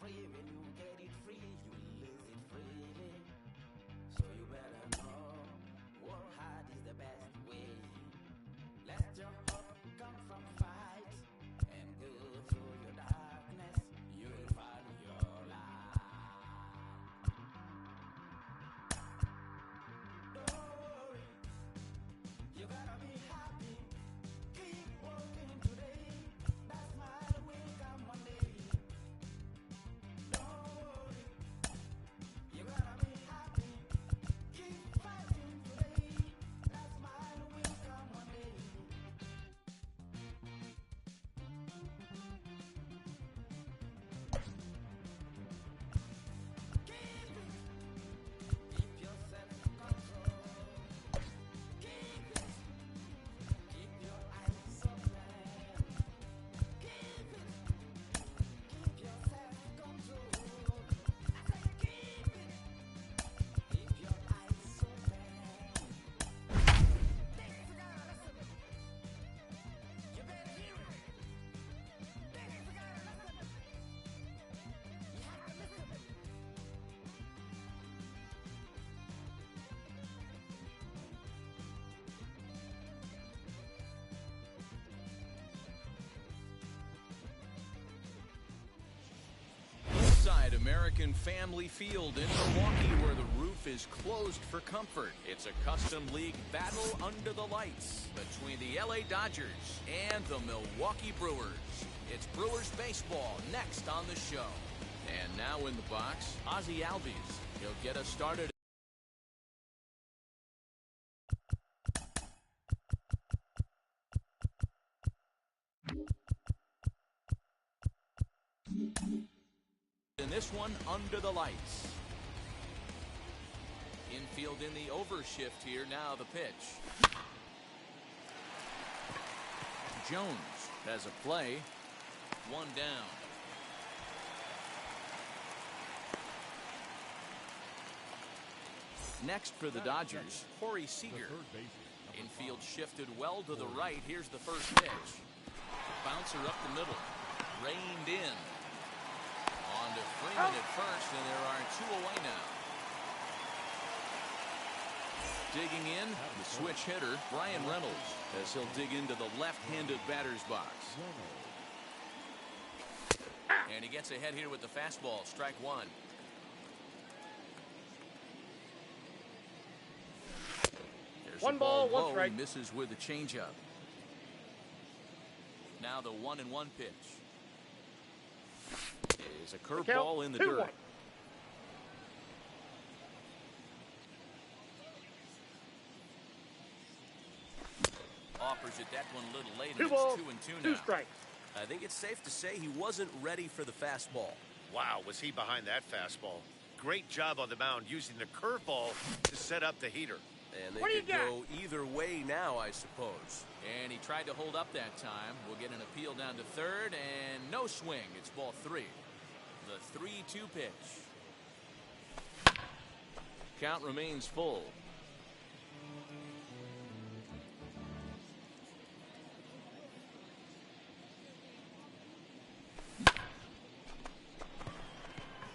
free. When you get it free, you lose it freely. So you better know, work hard is the best way. Let your hope come from fight and go through your darkness. You will find your light. Don't worry, you gotta be happy. Keep working today. That smile will come one day. Don't worry, you gotta be happy. Keep fighting today. That smile will come one day. Keep your self-control. Keep it. Keep your eyes open. Keep it. Keep your self-control. I say keep it. Keep your eyes open. This is a lesson. You better hear it. This is a lesson. You have to listen. Inside American Family Field in Milwaukee, where the roof is closed for comfort. It's a custom league battle under the lights between the LA Dodgers and the Milwaukee Brewers. It's Brewers baseball next on the show. And now in the box, Ozzie Albies. He'll get us started. In this one, under the lights. Infield in the overshift here. Now the pitch. Jones has a play. One down. Next for the Dodgers, Corey Seager. Infield shifted well to the right. Here's the first pitch. Bouncer up the middle. Reined in. On to Freeman at first, and there are two away now. Digging in, the switch hitter, Brian Reynolds, as he'll dig into the left-handed batter's box. And he gets ahead here with the fastball, strike one. There's One a ball, ball, one low. strike. He misses with the changeup. Now the 1-1 pitch. Is a curveball in the dirt. 2-1. Offers it that one a little late, and Two it's balls, 2-2 two now. strikes. I think it's safe to say he wasn't ready for the fastball. Wow, was he behind that fastball. Great job on the mound using the curveball to set up the heater. And they What do you could go either way now, I suppose. And he tried to hold up that time. We'll get an appeal down to third, and no swing. It's ball three. The 3-2 pitch. Count remains full.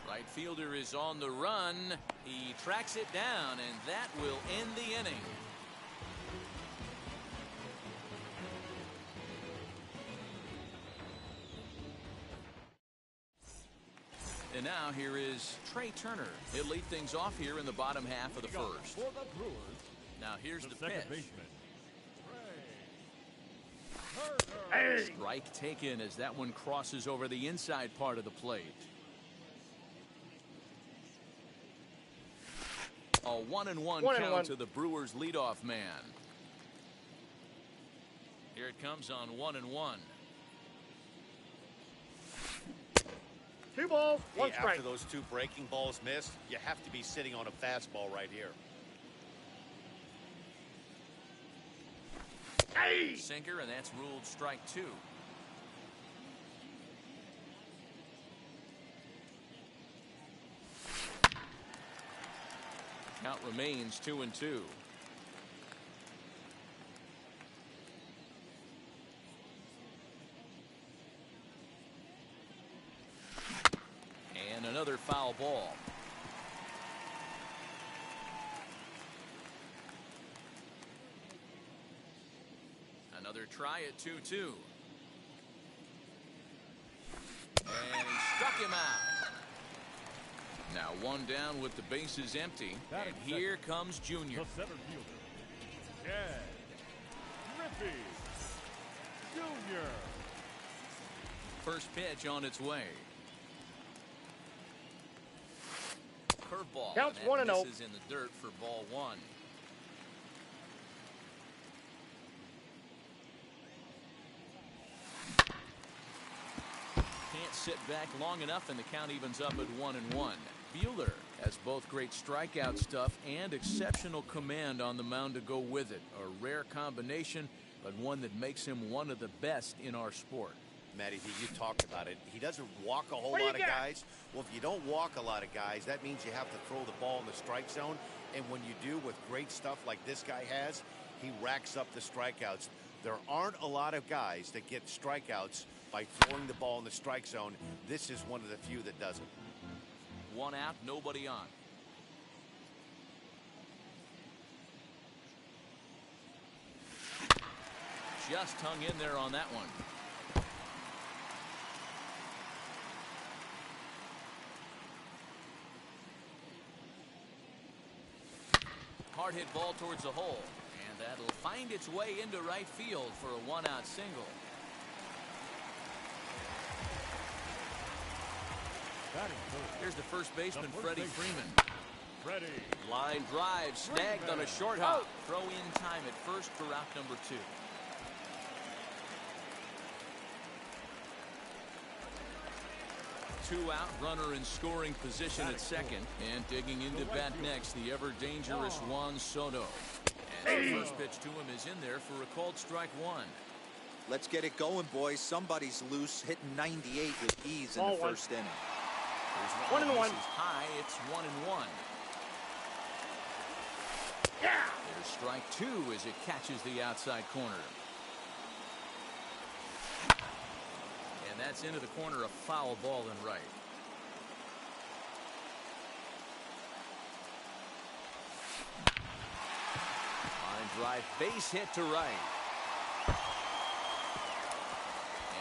Right fielder is on the run. He tracks it down, and that will end the inning. And now here is Trey Turner. He'll lead things off here in the bottom half of the first. For the Brewers, Now here's the second pitch. baseman, Trey Turner. Strike taken as that one crosses over the inside part of the plate. A 1-1 count to the Brewers leadoff man. Here it comes on 1-1. 2 balls, one Hey, strike. after those two breaking balls missed, you have to be sitting on a fastball right here. Hey! Sinker, and that's ruled strike two. Count remains 2-2. And another foul ball. Another try at 2-2. And he struck him out. Now one down with the bases empty. And here comes Junior. The center fielder, Chad Griffey Jr. First pitch on its way. Curveball. Counts and 1-0. misses in the dirt for ball one. Can't sit back long enough, and the count evens up at 1-1. Buehler has both great strikeout stuff and exceptional command on the mound to go with it. A rare combination, but one that makes him one of the best in our sport. Matty V, you talked about it. He doesn't walk a whole What do you lot of got? guys. Well, if you don't walk a lot of guys, that means you have to throw the ball in the strike zone. And when you do with great stuff like this guy has, he racks up the strikeouts. There aren't a lot of guys that get strikeouts by throwing the ball in the strike zone. This is one of the few that doesn't. One out, nobody on. Just hung in there on that one. Hard hit ball towards the hole, and that'll find its way into right field for a one-out single. Batting third, Here's the first baseman, The first Freddie baseman. Freeman. Freddie Line drive snagged on a short hop. Throw in time at first for out number 2. Two out, runner in scoring position at second, and digging into bat next, the ever dangerous Juan Soto. And the first pitch to him is in there for a called strike one. Let's get it going, boys. Somebody's loose, hitting 98 with ease in Ball the one. first inning. There's 1-1. This is high. It's 1-1. Yeah. There's strike two as it catches the outside corner. And that's into the corner, a foul ball and right. Line drive, base hit to right.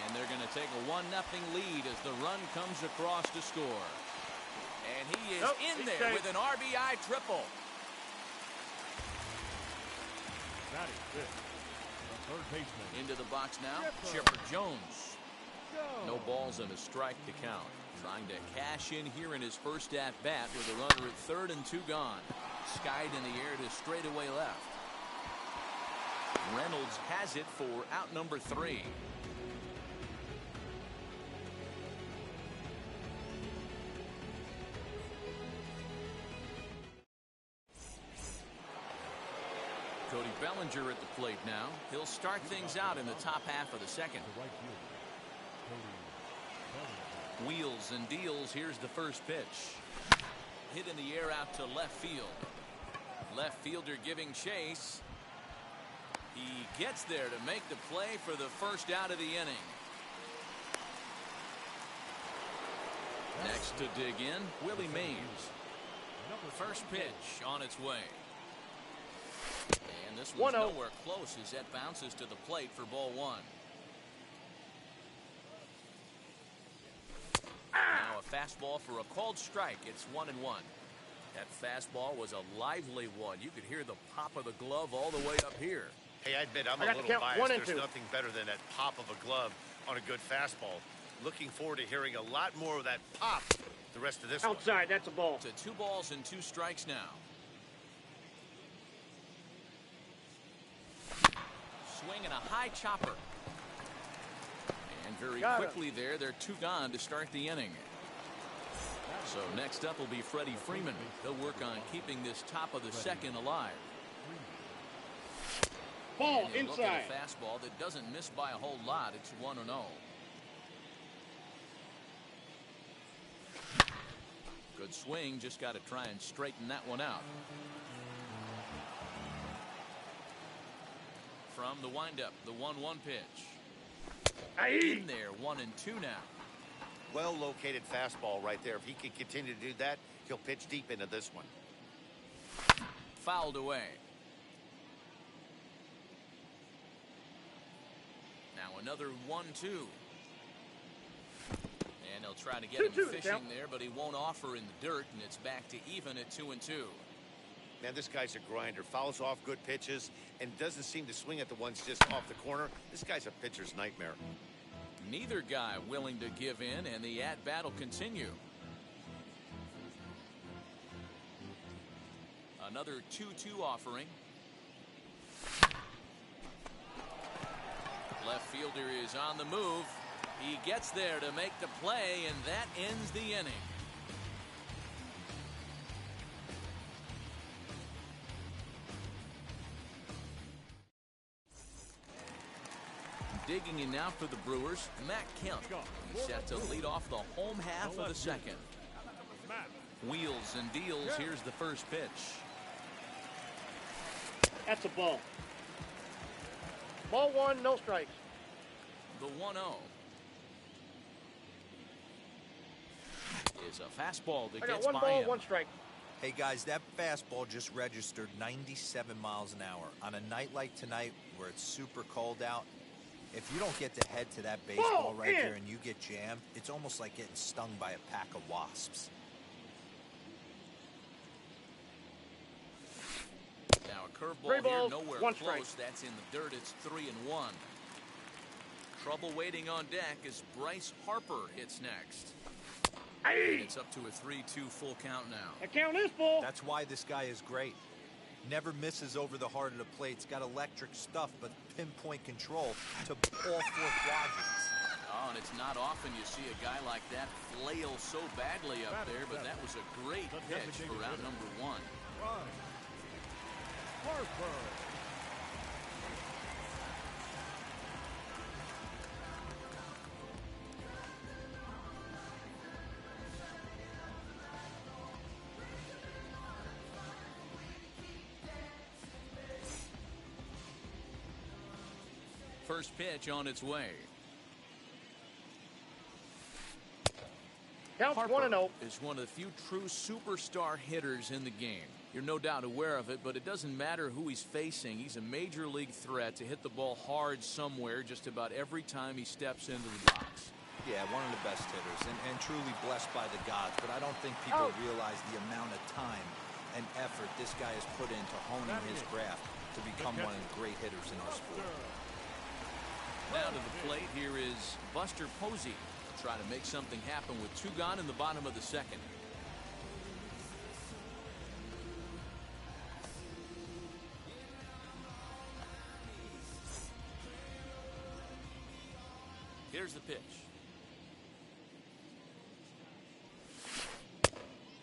And they're going to take a 1-0 lead as the run comes across to score. And he is in there safe. with an RBI triple. batting fifth, the third baseman, Into the box now, Chipper. Chipper Jones. No balls and a strike to count. Trying to cash in here in his first at bat with a runner at third and 2 gone. Skied in the air to straightaway left. Reynolds has it for out number 3. Cody Bellinger at the plate now. He'll start things out in the top half of the second. the right fielder, Cody Bellinger. Wheels and deals. Here's the first pitch. Hit in the air out to left field. Left fielder giving chase. He gets there to make the play for the first out of the inning. Next to dig in, Willie Mays. First pitch on its way. And this one's 1-0. nowhere close as that bounces to the plate for ball one. Now a fastball for a called strike. It's 1-1. That fastball was a lively one. You could hear the pop of the glove all the way up here. Hey, I admit I'm I a got to little count biased. 1 and There's 2. nothing better than that pop of a glove on a good fastball. Looking forward to hearing a lot more of that pop the rest of this one. Outside, that's a ball. To 2 balls and 2 strikes now. Swing and a high chopper. And very Got it. quickly there, they're 2 gone to start the inning. So next up will be Freddie Freeman. He'll work on keeping this top of the second alive. Ball And he'll look at inside. a fastball that doesn't miss by a whole lot. It's 1-0. Good swing, just got to try and straighten that one out. From the windup, the 1-1 pitch. In there, 1-2 now. Well-located fastball right there. If he can continue to do that, he'll pitch deep into this one. Fouled away. Now another 1-2. And they'll try to get him fishing there, but he won't offer in the dirt, and it's back to even at 2-2. Man, this guy's a grinder. Fouls off good pitches and doesn't seem to swing at the ones just off the corner. This guy's a pitcher's nightmare. Neither guy willing to give in, and the at-bat will continue. Another 2-2 offering. Left fielder is on the move. He gets there to make the play, and that ends the inning. Digging in now for the Brewers, Matt Kemp. He's set to lead off the home half of the second. Wheels and deals. Here's the first pitch. That's a ball. Ball one, no strikes. The 1-0 is a fastball that gets one by ball, him. one strike. Hey guys, that fastball just registered 97 miles an hour. On a night like tonight where it's super cold out, if you don't get to head to that baseball right there and you get jammed, it's almost like getting stung by a pack of wasps. Now a curveball here, nowhere one close. strike. That's in the dirt. It's 3-1. Trouble waiting on deck as Bryce Harper hits next. And it's up to a 3-2 full count now. The count is full. That's why this guy is great. Never misses over the heart of the plate. He's got electric stuff, but pinpoint control to all four quadrants. Oh, and it's not often you see a guy like that flail so badly up there, but that was a great pitch for out number 1. Harper. First pitch on its way. Counts Harper 1-0. is one of the few true superstar hitters in the game. You're no doubt aware of it, but it doesn't matter who he's facing. He's a major league threat to hit the ball hard somewhere just about every time he steps into the box. Yeah, one of the best hitters and truly blessed by the gods, but I don't think people realize the amount of time and effort this guy has put into honing his craft to become one of the great hitters in our sport. Now to the plate, here is Buster Posey. Try to make something happen with 2 gone in the bottom of the second. Here's the pitch.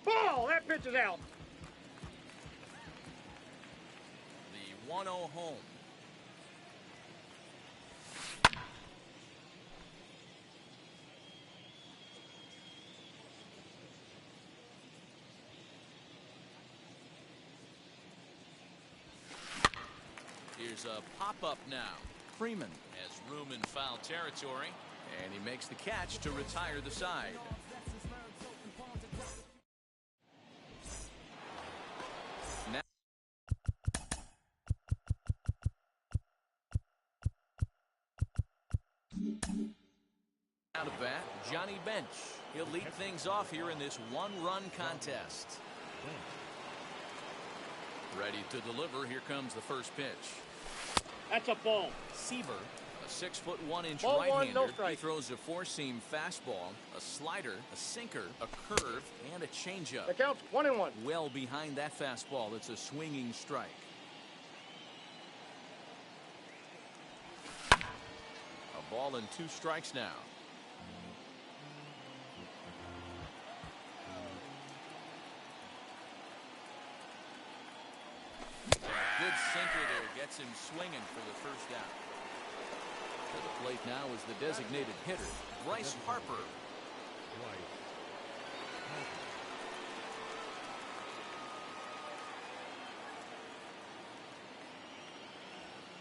Ball! That pitch is out. The 1-0 home. Here's a pop-up now. Freeman has room in foul territory, and he makes the catch to retire the side. Now out of bat, Johnny Bench. He'll lead things off here in this 1-run contest. Ready to deliver. Here comes the first pitch. That's a ball. Seaver, a 6'1" Ball one, right-hander. no strike. He throws a 4-seam fastball, a slider, a sinker, a curve, and a changeup. The count's 1-1. Well behind that fastball, it's a swinging strike. A ball and 2 strikes now. Good sinker there, gets him swinging for the first out. To the plate now is the designated hitter, Bryce Harper.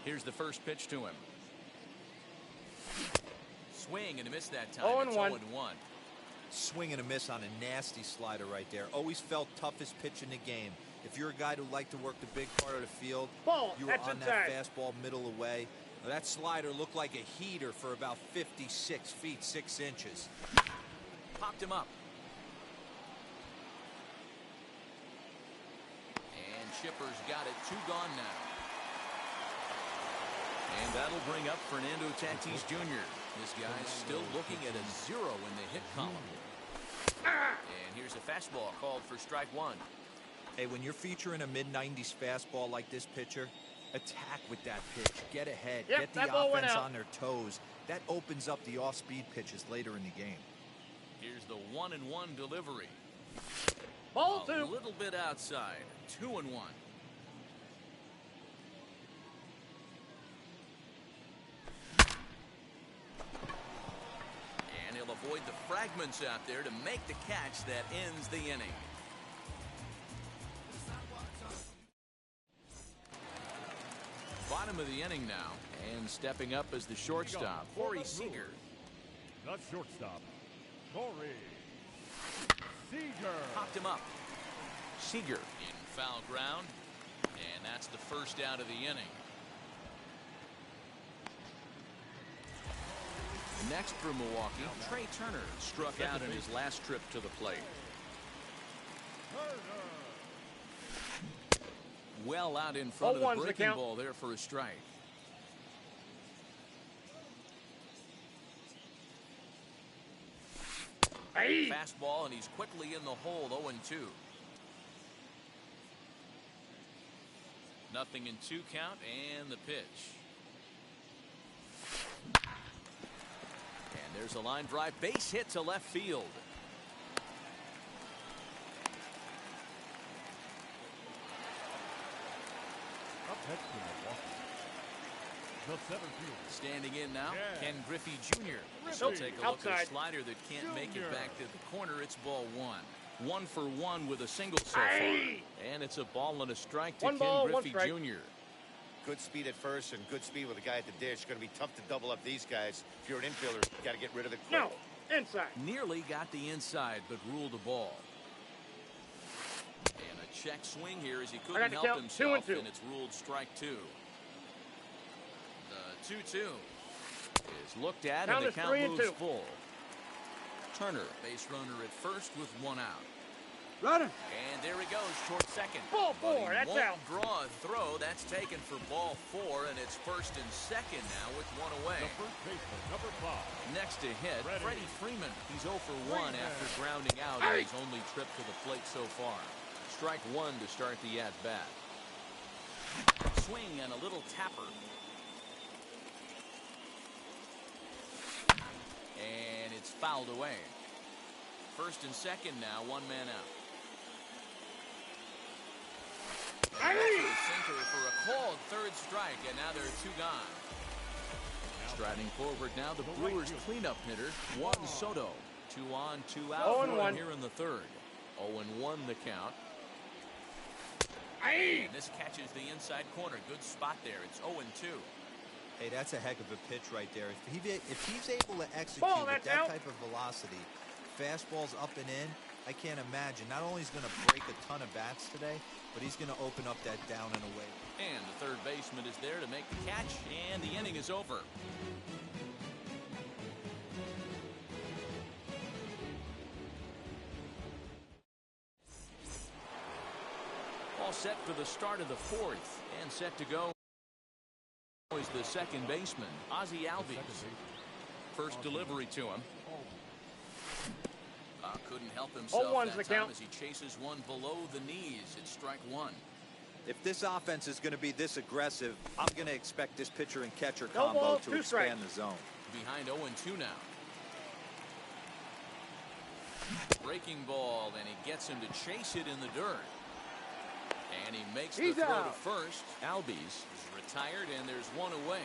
Here's the first pitch to him. Swing and a miss that time. 0-1. It's 0-1. Swing and a miss on a nasty slider right there. Always felt toughest pitch in the game. If you're a guy who liked to work the big part of the field, Ball, you were that's on inside. that fastball middle away. Now, that slider looked like a heater for about 56 feet, 6 inches. Popped him up. And Chipper's got it. 2 gone now. And that'll bring up Fernando Tatis Jr. This guy's still looking at a 0 in the hit column. And here's a fastball called for strike 1. Hey, when you're featuring a mid-90s fastball like this pitcher, attack with that pitch. Get ahead. Yep, Get that the ball went offense out. on their toes. That opens up the off-speed pitches later in the game. Here's the 1-1 delivery. Ball A 2. little bit outside. 2-1. And he'll avoid the fragments out there to make the catch that ends the inning. Bottom of the inning now, and stepping up as the shortstop, Corey Seager. The shortstop, Corey Seager. Popped him up. Seager in foul ground, and that's the first out of the inning. Next for Milwaukee, Trey Turner struck out in his last trip to the plate. Well out in front of the 0-1's the breaking count. ball there for a strike. Hey. Fastball, and he's quickly in the hole. 0-2. Nothing in 2 count, and the pitch. And there's a line drive, base hit to left field. Up next to Milwaukee, the center fielder, Standing in now, Yeah. Ken Griffey Jr. She'll take a look at a slider that can't make it back to the corner. It's ball 1. 1 for 1 with a single so far. And it's a ball and a strike to 1 Ken ball, 1 Griffey strike. Jr. Good speed at first and good speed with the guy at the dish. Going to be tough to double up these guys. If you're an infielder, you got to get rid of the quick. No. Inside. Nearly got the inside, but ruled the ball. And a check swing here as he couldn't got the help count, himself, 2-2. and it's ruled strike 2. The 2-2 is looked at, Count and the is count 3-2. moves full. Turner, base runner at first with 1 out. Runner. And there he goes towards second. Ball But 4, he that's won't out. draw a throw. That's taken for ball 4, and it's first and second now with 1 away. the first baseman, number 5. Next to hit, Freddie. Freddie Freeman. He's 0 for 1 Freeman. after grounding out on his only trip to the plate so far. Strike 1 to start the at-bat. Swing and a little tapper. And it's fouled away. First and second now, 1 man out. Sinker for a called 3rd strike, and now there are 2 gone. Striding forward now, the Brewers cleanup hitter, Juan Soto. 2 on, 2 out for him 0-1. here in the 3rd. 0-1 the count. Hey. And this catches the inside corner. Good spot there. It's 0-2. Hey, that's a heck of a pitch right there. If he's able to execute Ball, with that's that out. type of velocity, fastballs up and in, I can't imagine. Not only is he going to break a ton of bats today, but he's going to open up that down and away. And the 3rd baseman is there to make the catch, and the inning is over. All set for the start of the 4th, and set to go is the 2nd baseman, Ozzie Albies. First delivery to him. Couldn't help himself 0-1's that the time count. as he chases one below the knees. It's strike 1. If this offense is going to be this aggressive, I'm going to expect this pitcher and catcher No combo ball, to 2 strikes. expand the zone. Behind 0-2 now. Breaking ball, and he gets him to chase it in the dirt. And he makes the He's throw to out. first. Albies is retired, and there's 1 away.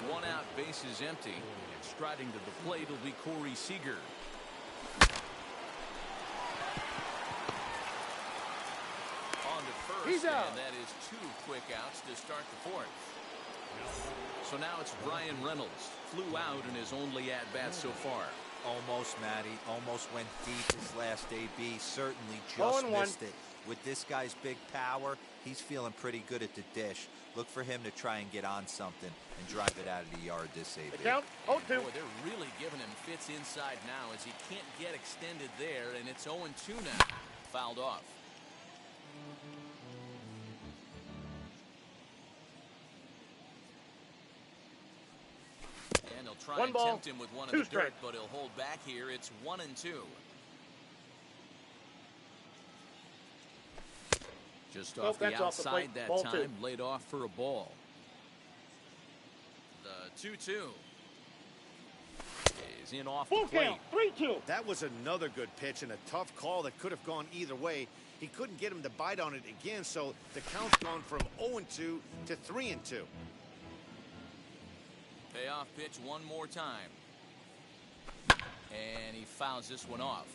1 out, base is empty. And striding to the plate will be Corey Seager. On to first, He's out. and that is 2 quick outs to start the 4th. So now it's Brian Reynolds. Flew out in his only at-bat so far. Almost, Matty. Almost went deep his last AB. Certainly just missed it. With this guy's big power, he's feeling pretty good at the dish. Look for him to try and get on something and drive it out of the yard this AB. Count. 0-2. Boy, they're really giving him fits inside now as he can't get extended there, and it's 0-2 now. Fouled off. And he'll try and tempt him with one in the dirt, but he'll hold back here. It's 1-2. Just off the outside that time, laid off for a ball. The 2-2 is in off the plate. 3-2. That was another good pitch and a tough call that could have gone either way. He couldn't get him to bite on it again, so the count's gone from 0-2 to 3-2. Payoff pitch one more time. And he fouls this one off.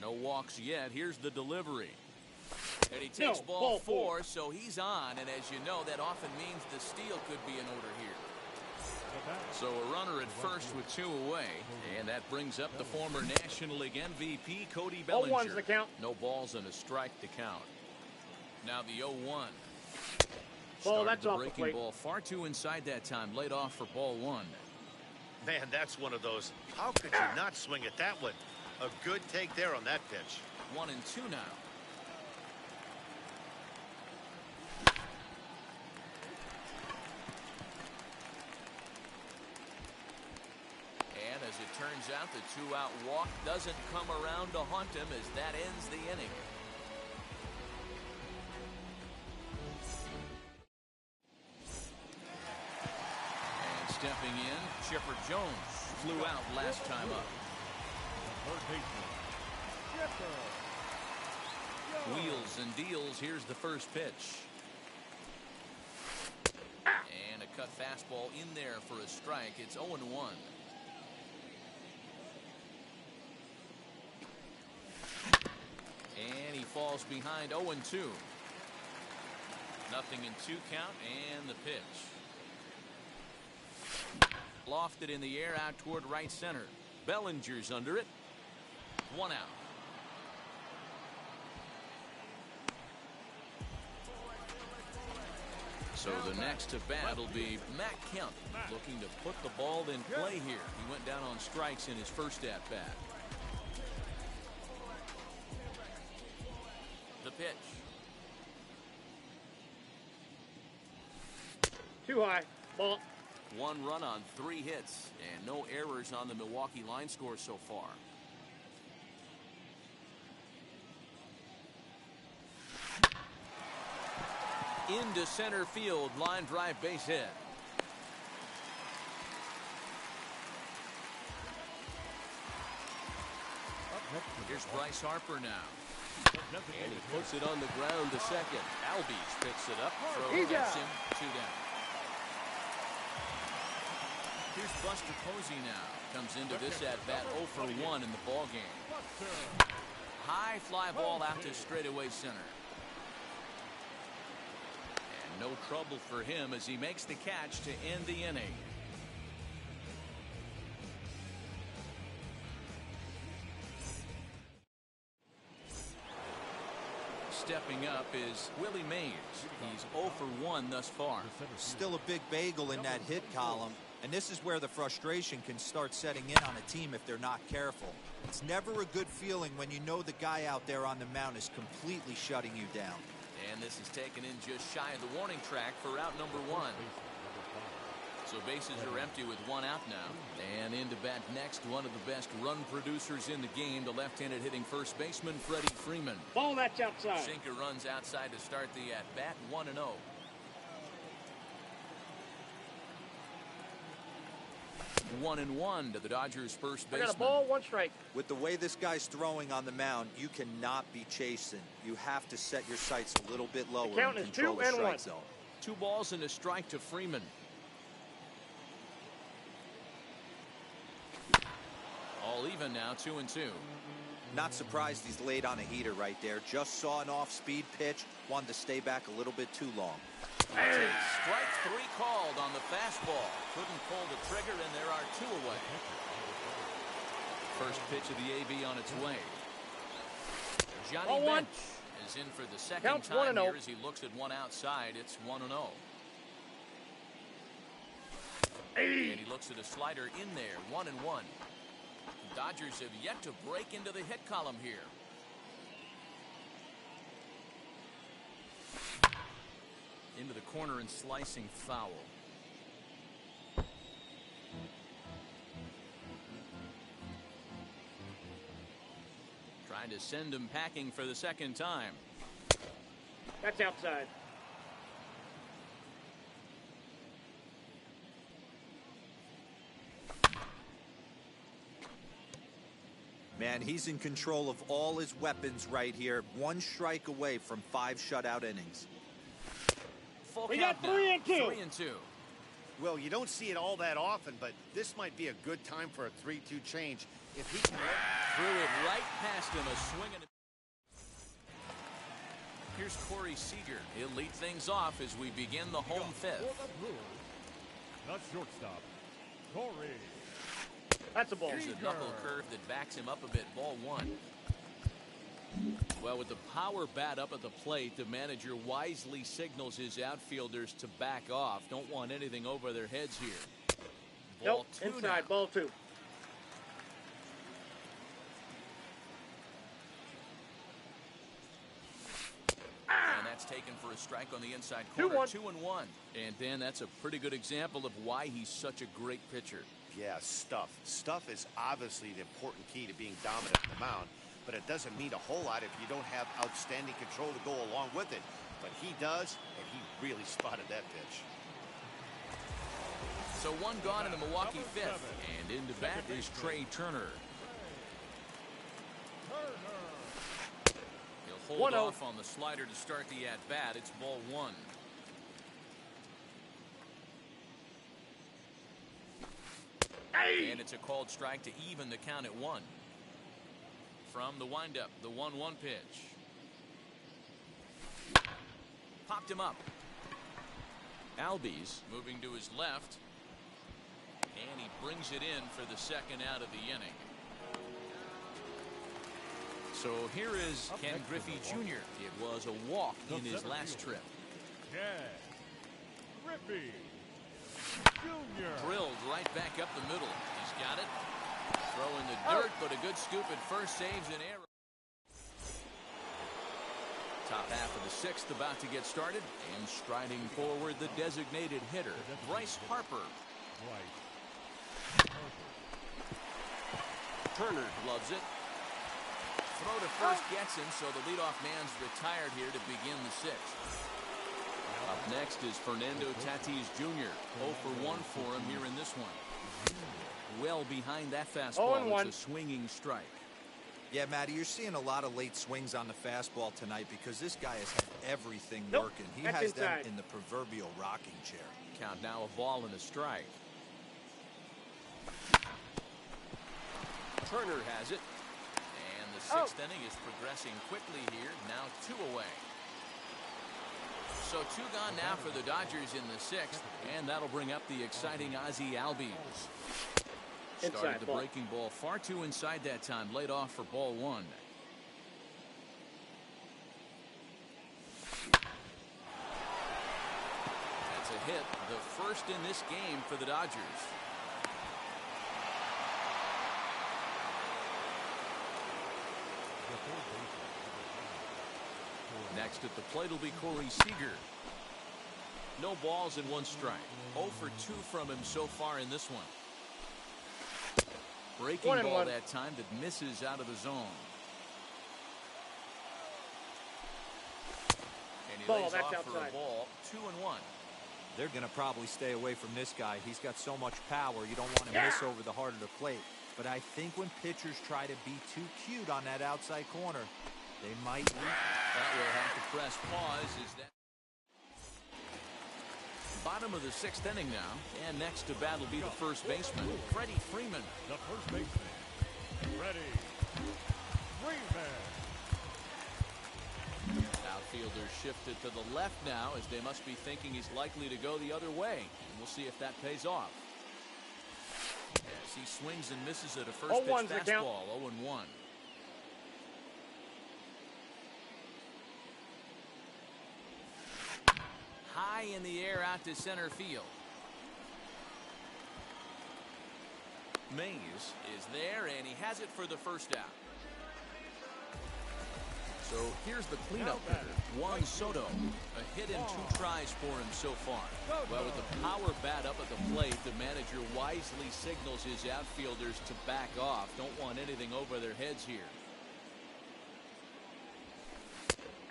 No walks yet. Here's the delivery. And he takes ball 4, so he's on. And as you know, that often means the steal could be in order here. So a runner at first with 2 away. And that brings up the former National League MVP, Cody Bellinger. 0-1's the count. No balls and a strike to count. Now the 0-1. Ball, that's the off the breaking plate. ball far too inside that time. Laid off for ball 1. Man, that's one of those. How could you not swing at that one? A good take there on that pitch. 1-2 now. And as it turns out, the 2-out walk doesn't come around to haunt him as that ends the inning. And stepping in, Chipper Jones flew out last time up. Wheels and deals. Here's the first pitch. And a cut fastball in there for a strike. It's 0-1. And he falls behind 0-2. Nothing in 2 count and the pitch. Lofted in the air out toward right center. Bellinger's under it. 1 out. So the next to bat will be Matt Kemp, looking to put the ball in play here. He went down on strikes in his first at bat. The pitch. Too high. Ball. 1 run on 3 hits and no errors on the Milwaukee line score so far. Into center field, line drive, base hit. Here's Bryce Harper now. And he puts it on the ground to second. Albies picks it up. Throw gets him 2 down. Here's Buster Posey now. Comes into this at bat 0 for 1 in the ball game. High fly ball out to straightaway center. And no trouble for him as he makes the catch to end the inning. Stepping up is Willie Mays. He's 0 for 1 thus far. Still a big bagel in that hit column. And this is where the frustration can start setting in on a team if they're not careful. It's never a good feeling when you know the guy out there on the mound is completely shutting you down. And this is taken in just shy of the warning track for out number 1. So bases are empty with 1 out now. And in to bat next, one of the best run producers in the game, the left-handed hitting first baseman, Freddie Freeman. Ball, that's outside. Sinker runs outside to start the at-bat, 1-0. One and 1 to the Dodgers' first baseman. I got a ball, 1 strike. With the way this guy's throwing on the mound, you cannot be chasing. You have to set your sights a little bit lower count and is control 2 the and strike 1. zone. 2 balls and a strike to Freeman. All even now, 2-2. Not surprised he's laid on a heater right there. Just saw an off-speed pitch. Wanted to stay back a little bit too long. Strike 3 called on the fastball. Couldn't pull the trigger, and there are 2 away. First pitch of the AB on its way. Johnny Ball 1. Bench is in for the second Counts time 1-0. here as he looks at one outside. It's 1-0. Hey. And he looks at a slider in there, 1-1. The Dodgers have yet to break into the hit column here. Into the corner and slicing foul. Trying to send him packing for the second time. That's outside. Man, he's in control of all his weapons right here. 1 strike away from 5 shutout innings. Full We count got 3 and 2. 3-2. Well, you don't see it all that often, but this might be a good time for a 3-2 change. If he can Threw it right past him, a swing and a... Here's Corey Seager. He'll lead things off as we begin the home For fifth. the Brewers, the shortstop, Corey. That's a ball. There's a knuckle curve that backs him up a bit. Ball 1. Well, with the power bat up at the plate, the manager wisely signals his outfielders to back off. Don't want anything over their heads here. Ball Nope. 2 Inside. now. Ball 2. And that's taken for a strike on the inside 2-1. corner. 2-1. And Dan, that's a pretty good example of why he's such a great pitcher. Yeah, stuff. Stuff is obviously the important key to being dominant on the mound, but it doesn't mean a whole lot if you don't have outstanding control to go along with it. But he does, and he really spotted that pitch. So 1 gone in the Milwaukee fifth. And into bat is Trey Turner. He'll hold 1-0. off on the slider to start the at-bat. It's ball 1. Hey. And it's a called strike to even the count at 1. From the windup, the 1-1 pitch. Popped him up. Albies moving to his left. And he brings it in for the second out of the inning. So here is Ken Griffey Jr. It was a walk in his last trip. Ken Griffey Jr. Drilled right back up the middle. He's got it. Throw in the dirt, but a good scoop at first saves an error. Top half of the 6th about to get started, and striding forward the designated hitter, Bryce Harper. Right. Turner loves it. Throw to first gets him, so the leadoff man's retired here to begin the 6th. Up next is Fernando Tatis Jr. 0 for 1 for him here in this one. Well behind that fastball. 0-1. It's a swinging strike. Yeah, Matty, you're seeing a lot of late swings on the fastball tonight because this guy has had everything Nope, working. He that's has them inside. in the proverbial rocking chair. Count now a ball and a strike. Turner has it. And the 6th inning is progressing quickly here. Now 2 away. So 2 gone now for the Dodgers in the 6th. And that'll bring up the exciting Ozzie Albies. Started Inside the ball. breaking ball far too inside that time. Laid off for ball 1. That's a hit. The first in this game for the Dodgers. Next at the plate will be Corey Seager. No balls and 1 strike. 0 for 2 from him so far in this one. Breaking 1-1. ball that time that misses out of the zone. And he Ball, lays that's off for a outside. ball. 2-1. They're going to probably stay away from this guy. He's got so much power. You don't want to miss over the heart of the plate. But I think when pitchers try to be too cute on that outside corner, they might reach. That will have to press pause. Is that bottom of the 6th inning now, and next to bat will be the first baseman, Freddie Freeman. The first baseman, Freddie Freeman. Outfielders shifted to the left now, as they must be thinking he's likely to go the other way. And we'll see if that pays off. As he swings and misses at a first 0-1's pitch the count. fastball, 0-1. High in the air out to center field. Mays is there, and he has it for the first out. So here's the cleanup hitter, Juan Soto. A hit and 2 tries for him so far. Well, with the power bat up at the plate, the manager wisely signals his outfielders to back off. Don't want anything over their heads here.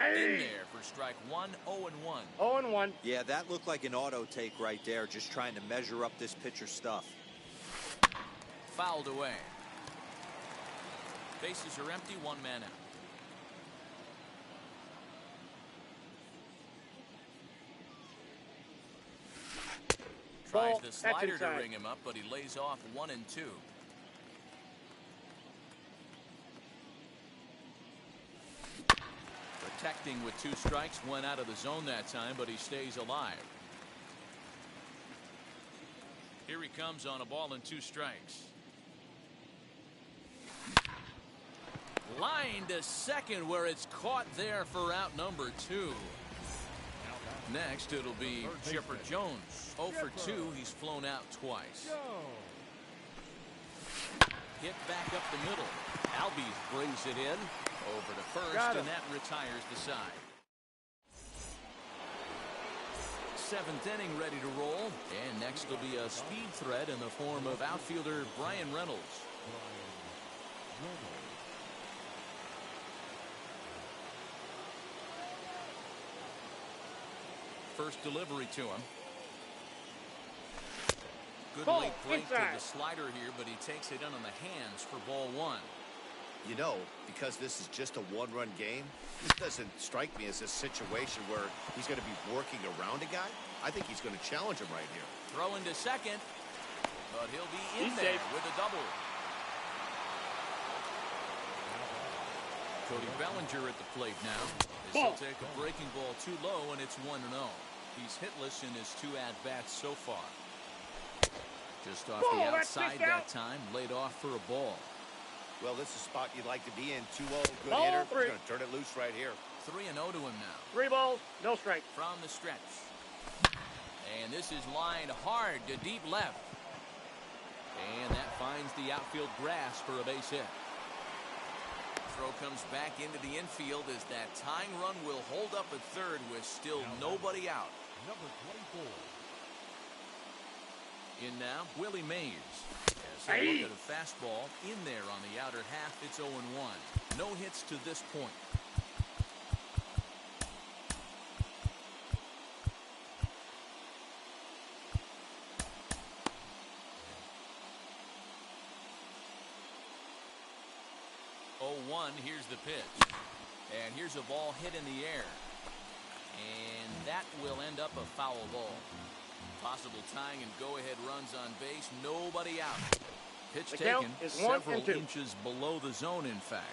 In there for strike 1, 0-1. 0-1. Yeah, that looked like an auto take right there, just trying to measure up this pitcher's stuff. Fouled away. Bases are empty, 1 man out. Tries Ball, the that's slider to inside. ring him up, but he lays off 1 and 2. Protecting with 2 strikes, went out of the zone that time, but he stays alive. Here he comes on a ball and 2 strikes. Line to second, where it's caught there for out number 2. Next, it'll be Chipper Jones. 0 for 2. He's flown out twice. Hit back up the middle. Albies brings it in. Over to first, and that retires the side. 7th inning ready to roll. And next will be a speed threat in the form of outfielder Brian Reynolds. First delivery to him. Good Ball, late break to inside. the slider here, but he takes it in on the hands for ball 1. You know, because this is just a 1-run game, this doesn't strike me as a situation where he's going to be working around a guy. I think he's going to challenge him right here. Throw into second, but he'll be in He's there safe. with a double. Cody Bellinger at the plate now. As he'll Ball. take a breaking ball too low, and it's 1-0. He's hitless in his 2 at-bats so far. Just off Ball, the that's outside missed out. that time, laid off for a ball. Well, this is a spot you'd like to be in. 2-0, good Ball hitter. 3. He's going to turn it loose right here. 3-0 to him now. 3 balls, no strike. From the stretch. And this is lined hard to deep left. And that finds the outfield grass for a base hit. Throw comes back into the infield as that tying run will hold up at third with still nobody out. Number 24. In now, Willie Mays. As they look at a fastball in there on the outer half, it's 0-1. No hits to this point. Here's the pitch. And here's a ball hit in the air. And that will end up a foul ball. Possible tying and go-ahead runs on base. Nobody out. Pitch The count taken is 1 several and 2. inches below the zone, in fact.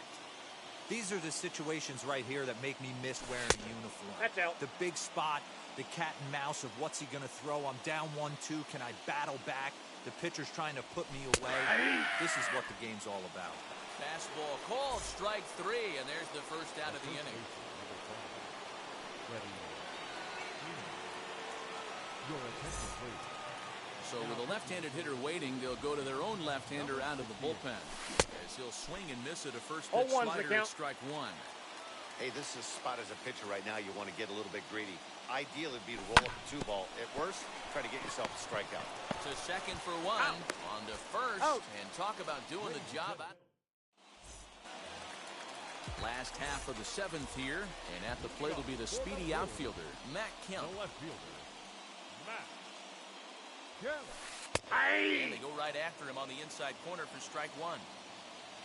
These are the situations right here that make me miss wearing a uniform. That's out. The big spot, the cat and mouse of what's he going to throw. I'm down 1-2. Can I battle back? The pitcher's trying to put me away. This is what the game's all about. Fastball called, strike 3, and there's the first out of the inning. Ready. Your attention, please. So with a left-handed hitter waiting, they'll go to their own left-hander out of the bullpen. As he'll swing and miss at a first pitch 0-1's the slider count. at strike 1. Hey, this is a spot as a pitcher right now. You want to get a little bit greedy. Ideally, it'd be to roll up a 2-ball. At worst, try to get yourself a strikeout. To second for 1. On to first. Out. And talk about doing the job. Last half of the 7th here. And at the plate will be the speedy outfielder, Matt Kemp. The left fielder, Matt Kemp. And they go right after him on the inside corner for strike 1.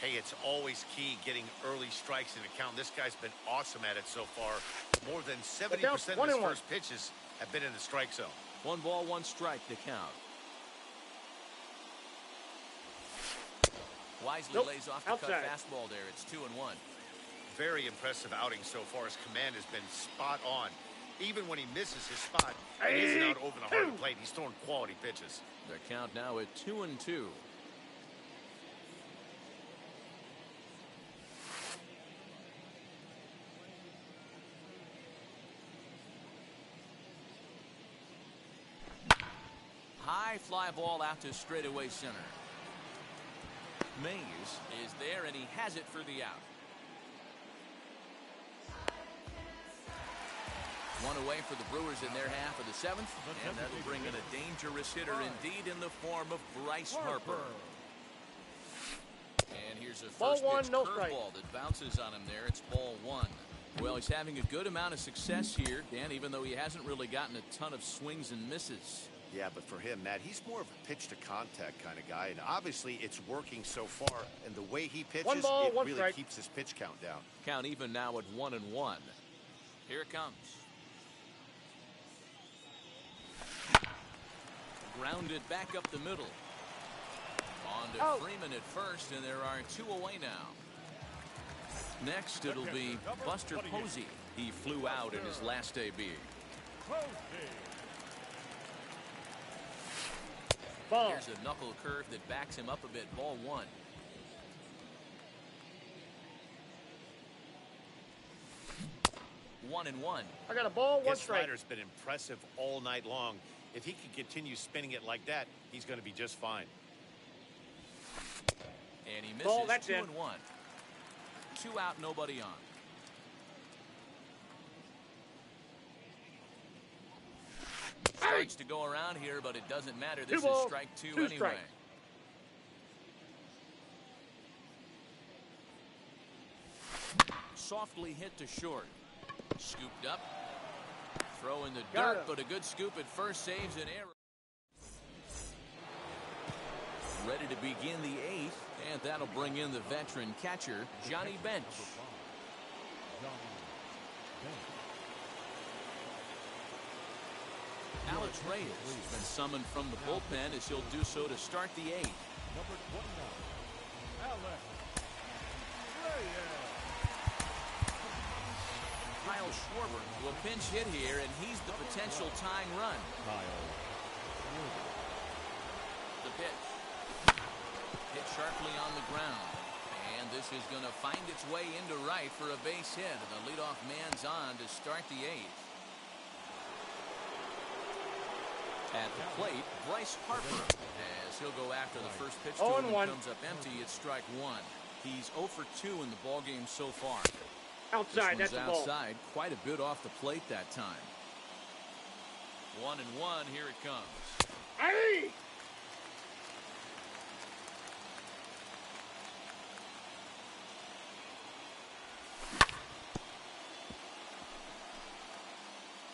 Hey, it's always key getting early strikes in the count. This guy's been awesome at it so far. More than 70% of his 1-1. first pitches have been in the strike zone. 1 ball, 1 strike to count. Wisely Nope. lays off the cut Outside. fastball there. It's 2-1. Very impressive outing so far. His command has been spot on. Even when he misses his spot, he isn't out over the heart of the plate. He's throwing quality pitches. Their count now at 2-2. high fly ball out to straightaway center. Mays is there, and he has it for the out. One away for the Brewers in their half of the seventh, and that'll bring in a dangerous hitter indeed in the form of Bryce Harper. And here's a first pitch curveball that bounces on him there. It's ball one. Well, he's having a good amount of success here, Dan, even though he hasn't really gotten a ton of swings and misses. Yeah, but for him, Matt, he's more of a pitch-to-contact kind of guy, and obviously it's working so far, and the way he pitches, it really keeps his pitch count down. Count even now at 1-1. Here it comes. Grounded back up the middle. On to Freeman at first, and there are two away now. Next, it'll be Buster Posey. He flew out in his last debut. Here's a knuckle curve that backs him up a bit. Ball one. One and one. I got a ball, one strike. Slider's been impressive all night long. If he can continue spinning it like that, he's going to be just fine. And he misses. 2-1. 2 out, nobody on. Strikes to go around here, but it doesn't matter. This is strike two anyway. Softly hit to short. Scooped up. Throw in the dirt, but a good scoop at first saves an error. Ready to begin the eighth, and that'll bring in the veteran catcher, Johnny Bench. Alex Reyes has been summoned from the bullpen as he'll do so to start the eighth. Number 29, Alex Reyes. Kyle Schwarber will pinch hit here, and he's the potential tying run. The pitch. Hit sharply on the ground. And this is going to find its way into right for a base hit. And the leadoff man's on to start the eighth. At the plate, Bryce Harper, as he'll go after the first pitch to him and comes up empty. It's strike one. He's 0 for 2 in the ballgame so far. Outside, that's the ball. Outside, quite a bit off the plate that time. 1-1, here it comes. Hey!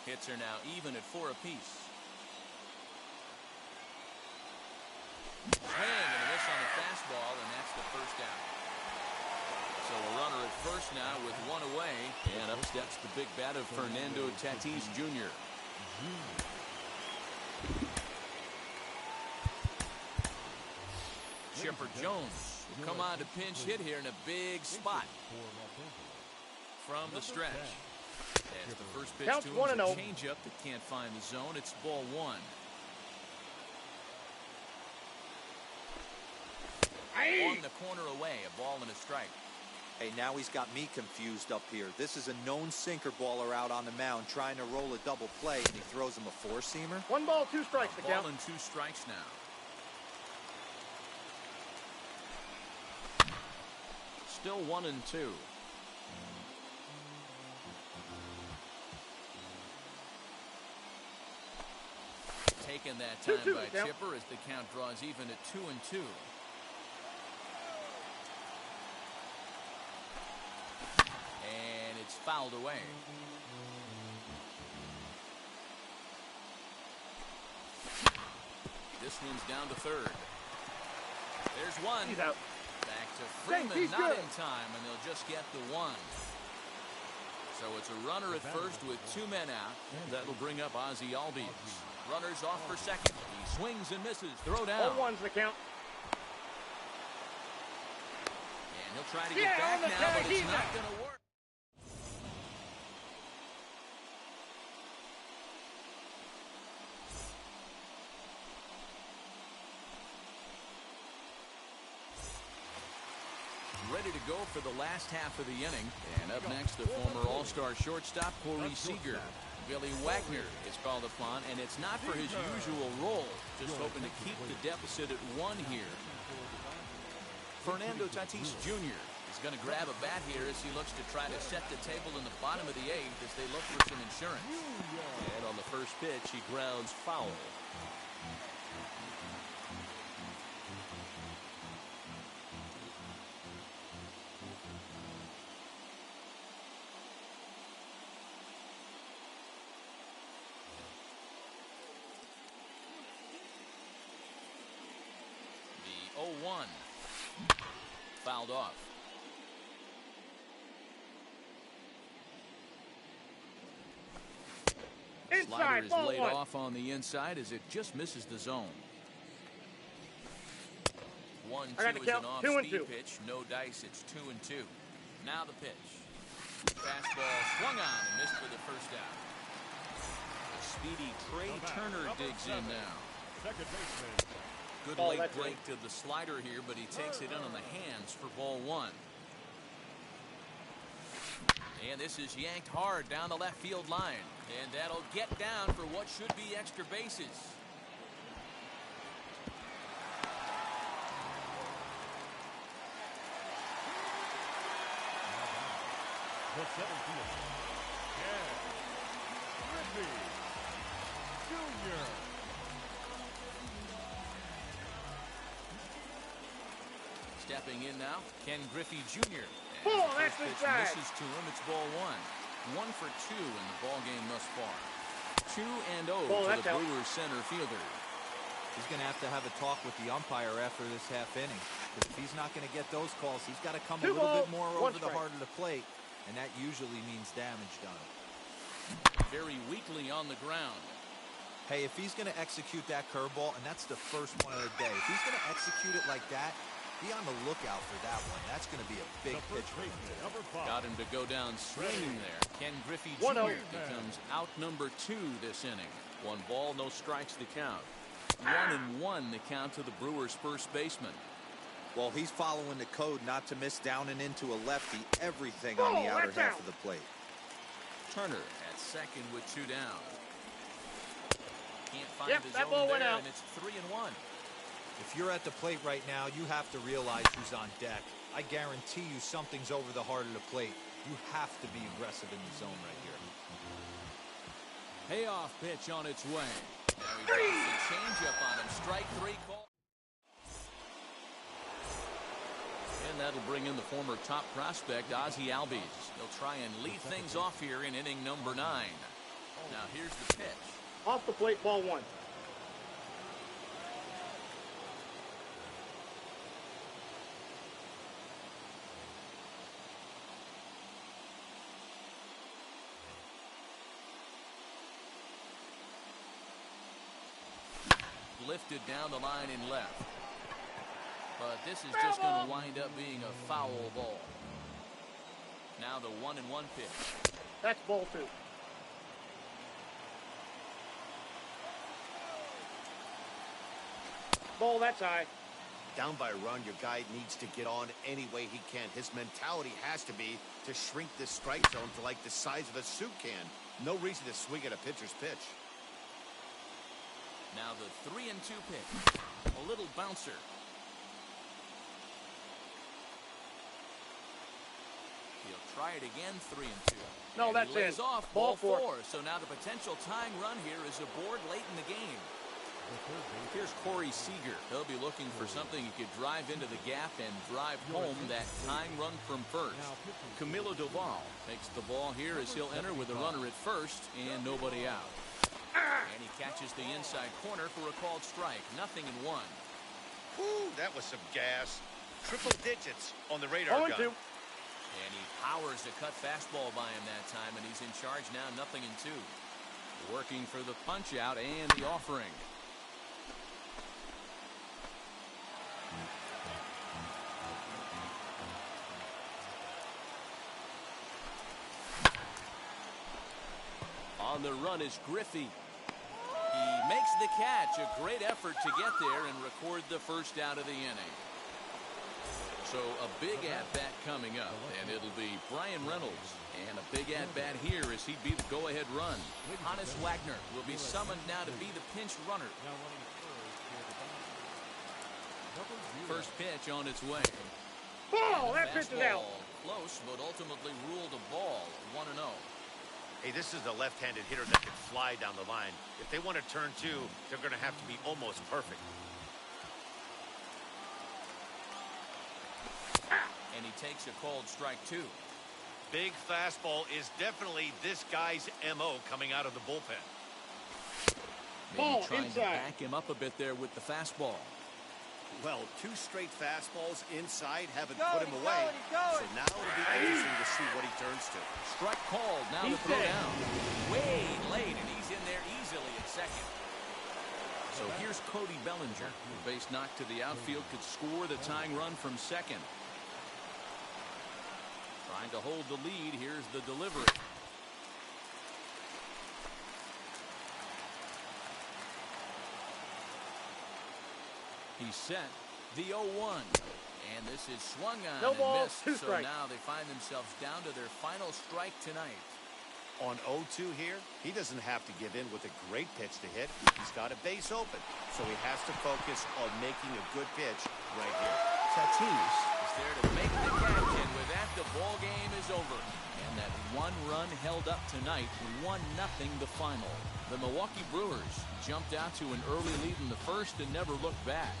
Hits are now even at 4 apiece. Swing and a miss on the fastball, and that's the first out. So a runner at first now with 1 away, and up steps the big bat of Fernando Tatis Jr. Chipper Jones will come on to pinch hit here in a big spot from the stretch. As the first pitch to him is a changeup that can't find the zone. It's ball one. On the corner away, a ball and a strike. Hey, now he's got me confused up here. This is a known sinker baller out on the mound trying to roll a double play, and he throws him a 4-seamer. 1 ball, 2 strikes. The count. Ball and 2 strikes now. Still 1-2. Taken that time by Chipper as the count draws even at 2-2. And it's fouled away. This one's down to third. There's one. He's out. Back to Freeman, not in time, and they'll just get the one. So it's a runner at first with 2 men out. That'll bring up Ozzie Albies. Runners off for second. He swings and misses. Throw down. 0-1's the count. And he'll try to get back now, but it's not going to work. Ready to go for the last half of the inning. And up next, the former All-Star shortstop, Corey Seager. Billy Wagner is called upon, and it's not for his usual role. Just hoping to keep the deficit at 1 here. Fernando Tatis Jr. is going to grab a bat here as he looks to try to set the table in the bottom of the 8th as they look for some insurance. And on the first pitch, he grounds foul. The 0-1. Fouled off. Slider is laid off on the inside as it just misses the zone. 1-2 is an off-speed pitch. No dice. It's 2-2. Now the pitch. Fastball swung on and missed for the first out. The speedy Trey Turner digs in now. Second baseman. Good late break to the slider here, but he takes it in on the hands for ball 1. And this is yanked hard down the left field line. And that'll get down for what should be extra bases. The 7th. Ken Griffey Jr. Stepping in now, Ken Griffey Jr. Oh, that's inside. Misses to him. It's ball 1. 1 for 2 in the ball game thus far. 2-0 to the Brewers center fielder. He's going to have a talk with the umpire after this half inning. Because if he's not going to get those calls, he's got to come a little bit more over the heart of the plate. And that usually means damage done. Very weakly on the ground. Hey, if he's going to execute that curveball, and that's the first one of the day, if he's going to execute it like that, be on the lookout for that one. That's going to be a big pitch for him. Got him to go down swinging there. Ken Griffey Jr. becomes out number 2 this inning. 1 ball, no strikes to count. 1-1 the count to the Brewers' first baseman. Well, he's following the code not to miss down and into a lefty. Everything on the outer half of the plate. Turner at second with 2 down. Can't find his own there, and it's 3-1. If you're at the plate right now, you have to realize who's on deck. I guarantee you something's over the heart of the plate. You have to be aggressive in the zone right here. Payoff pitch on its way. Now he drops a changeup on him. Strike 3 call. And that'll bring in the former top prospect, Ozzie Albies. He'll try and lead things off here in inning number 9. Now here's the pitch. Off the plate, ball 1. Lifted down the line in left. But this is just going to wind up being a foul ball. Now the 1-1 pitch. That's ball 2. Ball, that's high. Down by a run, your guy needs to get on any way he can. His mentality has to be to shrink this strike zone to like the size of a soup can. No reason to swing at a pitcher's pitch. Now the 3-2 pitch. A little bouncer. He'll try it again, 3-2. No, that's it. Off, ball 4. So now the potential tying run here is aboard late in the game. Here's Corey Seager. He'll be looking for something he could drive into the gap and drive home that tying run from first. Camilo Doval takes the ball here as he'll enter with a runner at first and nobody out. And he catches the inside corner for a called strike. 0-1. Whew, that was some gas. Triple digits on the radar gun. 0-2. And he powers a cut fastball by him that time, and he's in charge now, 0-2. Working for the punch out and the offering. On the run is Griffey. He makes the catch. A great effort to get there and record the first out of the inning. So a big at-bat coming up, and it'll be Brian Reynolds. And a big at-bat here as he'd be the go-ahead run. Hannes Wagner will be summoned now to be the pinch runner. First pitch on its way. Ball! That pitch is out. Close, but ultimately ruled a ball, 1-0. Hey, this is a left-handed hitter that can fly down the line. If they want to turn two, they're going to have to be almost perfect. And he takes a called strike two. Big fastball is definitely this guy's MO coming out of the bullpen. Maybe Ball trying to inside. back him up a bit there with the fastball. Well, two straight fastballs inside haven't put him away. So now it'll be interesting to see what he turns to. Strike called, now He's to throw dead. down. Way late, and he's in there easily at second. So here's Cody Bellinger. The base knock to the outfield could score the tying run from second. Trying to hold the lead. Here's the delivery. He's set. The 0-1. And this is swung on No and ball, missed. two So strikes. now they find themselves down to their final strike tonight. On 0-2 here, he doesn't have to give in with a great pitch to hit. He's got a base open, so he has to focus on making a good pitch right here. Tatis is there to make the catch, and with that, the ball game is over. And that one run held up tonight, 1-0 the final. The Milwaukee Brewers jumped out to an early lead in the first and never looked back.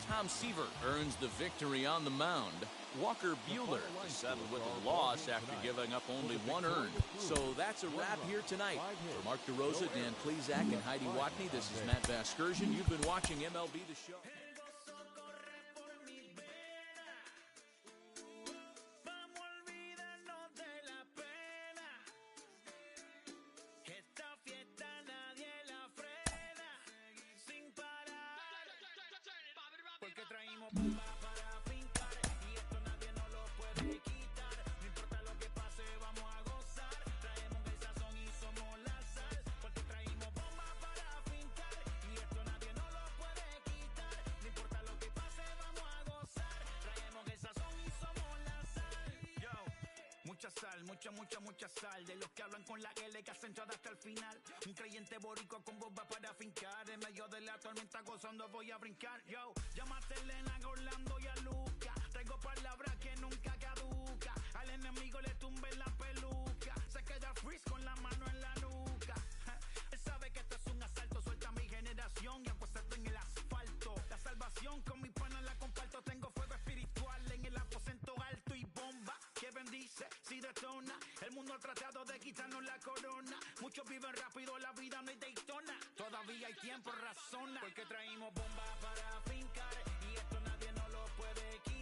Tom Seaver earns the victory on the mound. Walker Buehler settled with a loss after giving up only one earned. So that's a wrap here tonight. For Mark DeRosa, Dan Plezak, and Heidi Watney, this is Matt Vasgersian. You've been watching MLB The Show. Mucha sal, de los que hablan con la L que hacen todo hasta el final. Un creyente boricua con bomba para fincar, en medio de la tormenta gozando voy a brincar. Yo, llama a Selena, a Orlando y a Luca, traigo palabras que nunca caduca, al enemigo le tumbe la peluca, se queda freeze con la mano en la nuca. Él sabe que esto es un asalto, suelta mi generación y acuéstate en el asfalto. La salvación con mi pana la comparto, tengo fuego espiritual en el aposento alto y bomba que bendice si detona. El mundo ha tratado de quitarnos la corona. Muchos viven rápido, la vida no es Daytona. Todavía hay tiempo, razona. Porque traímos bombas para fincar y esto nadie nos lo puede quitar.